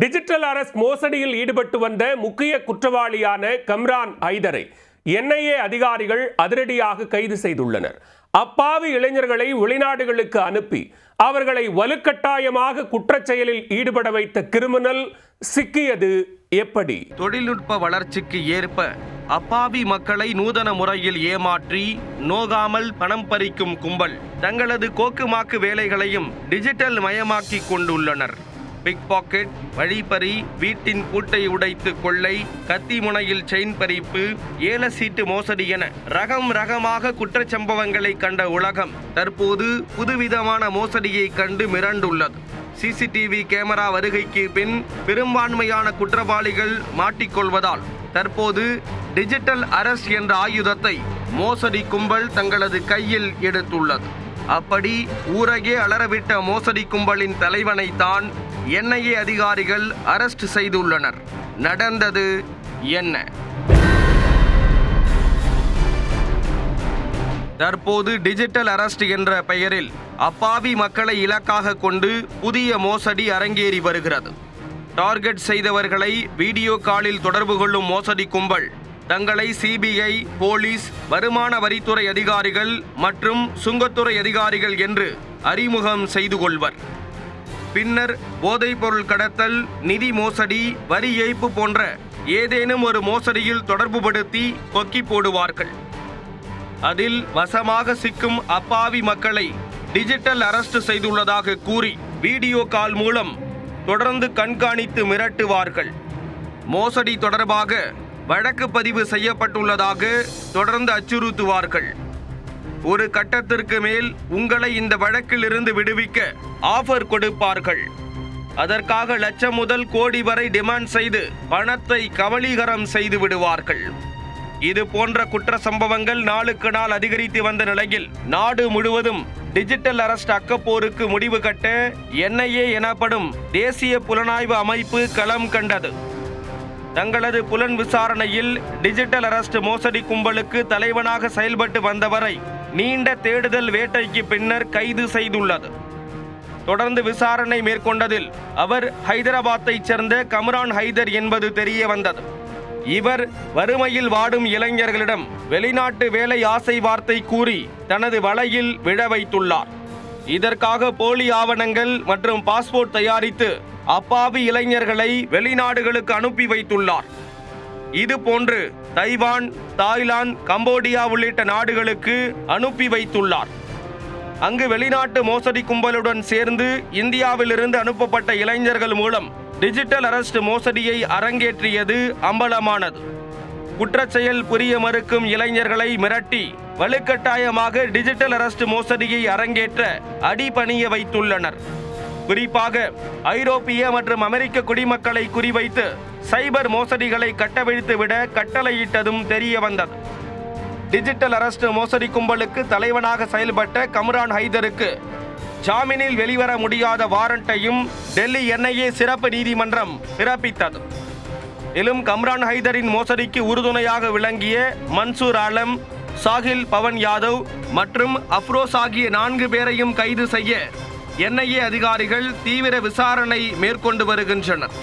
Digital arrest மோசடியில் ஈடுபட்டு வந்த முக்கிய குற்றவாளியான கம்ரான் ஹைதரை என்ஐஏ அதிகாரிகள் அதிரடியாக கைது செய்துள்ளனர். அப்பாவி இளைஞர்களை வெளிநாடுகளுக்கு அனுப்பி அவர்களை வலுக்கட்டாயமாக குற்றச் செயலில் ஈடுபட வைத்த கிரிமினல் சிக்கியது எப்படி? தொழில்நுட்ப வளர்ச்சிக்கு ஏற்ப அப்பாவி மக்களை நூதன முறையில் ஏமாற்றி நோகாமல் பணம் பறிக்கும் கும்பல் தங்களது கோக்குமாக்கு வேலைகளையும் டிஜிட்டல் மயமாக்கி கொண்டுள்ளனர். பிக் பாக்கெட், வழிப்பறி, வீட்டின் பூட்டை உடைத்து கொள்ளை, கத்தி முனையில் செயின் பறிப்பு, ஏல சீட்டு மோசடி என ரகமாக குற்றச்சம்பவங்களை கண்ட உலகம் தற்போது புதுவிதமான மோசடியை கண்டு மிரண்டுள்ளது. சிசிடிவி கேமரா வருகைக்கு பின் பெரும்பான்மையான குற்றவாளிகள் மாட்டிக்கொள்வதால் தற்போது டிஜிட்டல் அரெஸ்ட் என்ற ஆயுதத்தை மோசடி கும்பல் தங்களது கையில் எடுத்துள்ளது. அப்படி ஊரகே அலறவிட்ட மோசடி கும்பலின் தலைவனைத்தான் என்ஐஏ அதிகாரிகள் அரெஸ்ட் செய்துள்ளனர். நடந்தது என்ன? தற்போது டிஜிட்டல் அரெஸ்ட் என்ற பெயரில் அப்பாவி மக்களை இலக்காக கொண்டு புதிய மோசடி அரங்கேறி வருகிறது. டார்கெட் செய்தவர்களை வீடியோ காலில் தொடர்பு கொள்ளும் மோசடி கும்பல் தங்களை சிபிஐ, போலீஸ், வருமான வரித்துறை அதிகாரிகள் மற்றும் சுங்கத்துறை அதிகாரிகள் என்று அறிமுகம் செய்து கொள்வர். பின்னர் போதைப்பொருள் கடத்தல், நிதி மோசடி, வரி ஏய்ப்பு போன்ற ஏதேனும் ஒரு மோசடியில் தொடர்புபடுத்தி கொக்கி போடுவார்கள். அதில் வசமாக சிக்கும் அப்பாவி மக்களை டிஜிட்டல் அரெஸ்ட் செய்துள்ளதாக கூறி வீடியோ கால் மூலம் தொடர்ந்து கண்காணித்து மிரட்டுவார்கள். மோசடி தொடர்பாக வழக்கு பதிவு செய்யப்பட்டுள்ளதாக தொடர்ந்து அச்சுறுத்துவார்கள். ஒரு கட்டத்திற்கு மேல் உங்களை இந்த வழக்கிலிருந்து விடுவிக்க ஆஃபர் கொடுப்பார்கள். அதற்காக லட்சம் முதல் கோடி வரை டிமாண்ட் செய்து பணத்தை கபளீகரம் செய்து விடுவார்கள். இது போன்ற குற்ற சம்பவங்கள் நாளுக்கு நாள் அதிகரித்து வந்த நிலையில் நாடு முழுவதும் டிஜிட்டல் அரெஸ்ட் அக்கப்போருக்கு முடிவு கட்ட என்ஐஏ எனப்படும் தேசிய புலனாய்வு அமைப்பு களம் கண்டது. தங்களது புலன் விசாரணையில் டிஜிட்டல் அரெஸ்ட் மோசடி கும்பலுக்கு தலைவனாக செயல்பட்டு வந்தவரை நீண்ட தேடுதல் வேட்டைக்கு பின்னர் கைது செய்துள்ளது. தொடர்ந்து விசாரணை மேற்கொண்டதில் அவர் ஹைதராபாத்தைச் சேர்ந்த கம்ரான் ஹைதர் என்பது தெரிய வந்தது. இவர் வறுமையில் வாடும் இளைஞர்களிடம் வெளிநாட்டு வேலை ஆசை வார்த்தை கூறி தனது வலையில் விழ வைத்துள்ளார். இதற்காக போலி ஆவணங்கள் மற்றும் பாஸ்போர்ட் தயாரித்து அப்பாவி இளைஞர்களை வெளிநாடுகளுக்கு அனுப்பி வைத்துள்ளார். இது போன்று தைவான், தாய்லாந்து, கம்போடியா உள்ளிட்ட நாடுகளுக்கு அனுப்பி வைத்துள்ளார். அங்கு வெளிநாட்டு மோசடி கும்பலுடன் சேர்ந்து இந்தியாவிலிருந்து அனுப்பப்பட்ட இளைஞர்கள் மூலம் டிஜிட்டல் அரெஸ்ட் மோசடியை அரங்கேற்றியது அம்பலமானது. குற்றச்செயல் புரிய மறுக்கும் இளைஞர்களை மிரட்டி வலுக்கட்டாயமாக டிஜிட்டல் அரெஸ்ட் மோசடியை அரங்கேற்ற அடிபணிய வைத்துள்ளனர். குறிப்பாக ஐரோப்பிய மற்றும் அமெரிக்க குடிமக்களை குறிவைத்து சைபர் மோசடிகளை கட்டவிழ்த்து விட கட்டளையிட்டதும் தெரிய வந்தது. டிஜிட்டல் அரெஸ்ட் மோசடி கும்பலுக்கு தலைவனாக செயல்பட்ட கம்ரான் ஹைதருக்கு ஜாமீனில் வெளிவர முடியாத வாரண்டையும் டெல்லி என்ஐஏ சிறப்பு நீதிமன்றம் பிறப்பித்தது. மேலும் கம்ரான் ஹைதரின் மோசடிக்கு உறுதுணையாக விளங்கிய மன்சூர் ஆலம், சாஹில் பவன் யாதவ் மற்றும் அப்ரோஸ் ஆகிய 4 பேரையும் கைது செய்ய என்ஐஏ அதிகாரிகள் தீவிர விசாரணை மேற்கொண்டு வருகின்றனர்.